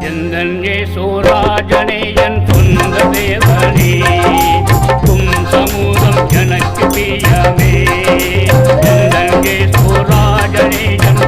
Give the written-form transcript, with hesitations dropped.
எந்தன் இயேசுராஜனே என் சொந்த தேவனே உம் சமூகம் எனக்கு பிரியமே எந்தன் இயேசுராஜனே என்